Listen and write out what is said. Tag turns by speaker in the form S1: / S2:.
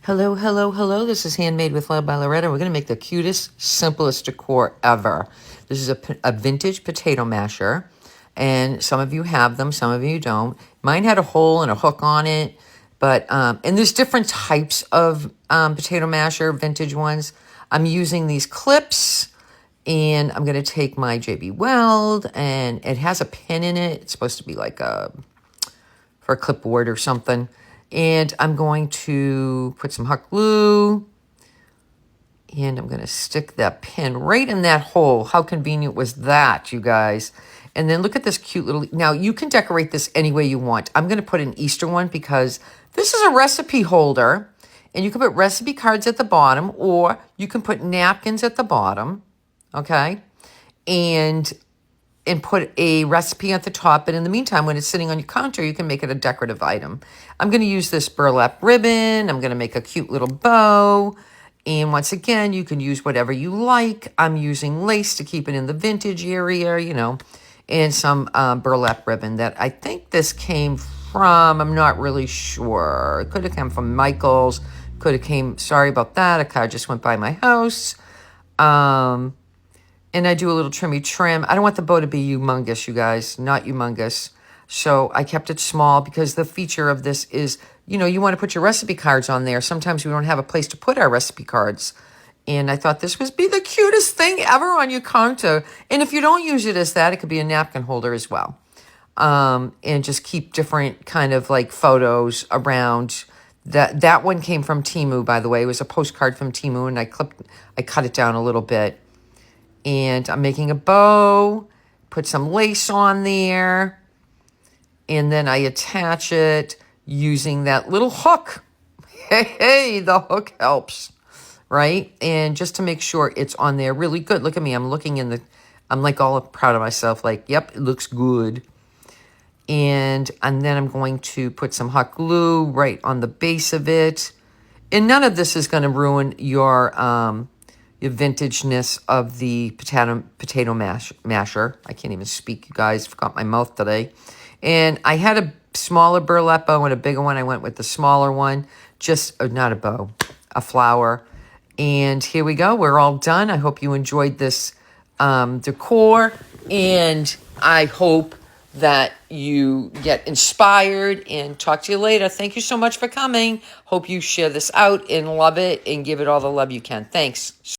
S1: Hello, hello, hello. This is Handmade with Love by Loretta. We're going to make the cutest, simplest decor ever. This is a vintage potato masher, and some of you have them, some of you don't. Mine had a hole and a hook on it, but and there's different types of potato masher, vintage ones. I'm using these clips, and I'm going to take my JB Weld, and it has a pin in it. It's supposed to be like for a clipboard or something. And I'm going to put some hot glue, and I'm going to stick that pin right in that hole. How convenient was that, you guys? And then look at this cute little... Now, you can decorate this any way you want. I'm going to put an Easter one because this is a recipe holder, and you can put recipe cards at the bottom, or you can put napkins at the bottom, okay? And put a recipe at the top. But in the meantime, when it's sitting on your counter, you can make it a decorative item. I'm going to use this burlap ribbon. I'm going to make a cute little bow. And once again, you can use whatever you like. I'm using lace to keep it in the vintage area, you know, and some burlap ribbon that I think this came from. I'm not really sure. It could have come from Michael's. Could have came, sorry about that. A car just went by my house. And I do a little trimmy trim. I don't want the bow to be humongous, you guys. Not humongous. So I kept it small because the feature of this is, you know, you want to put your recipe cards on there. Sometimes we don't have a place to put our recipe cards. And I thought this would be the cutest thing ever on your counter. And if you don't use it as that, it could be a napkin holder as well. And just keep different kind of like photos around. That one came from Temu, by the way. It was a postcard from Temu, and I cut it down a little bit. And I'm making a bow, put some lace on there, and then I attach it using that little hook. Hey, the hook helps, right? And just to make sure it's on there really good. Look at me, I'm like all proud of myself, like, yep, it looks good. And then I'm going to put some hot glue right on the base of it. And none of this is going to ruin your vintageness of the potato masher. I can't even speak, you guys. Forgot my mouth today. And I had a smaller burlap bow and a bigger one. I went with the smaller one. Just, not a bow, a flower. And here we go. We're all done. I hope you enjoyed this decor. And I hope that you get inspired, and talk to you later. Thank you so much for coming. Hope you share this out and love it and give it all the love you can. Thanks.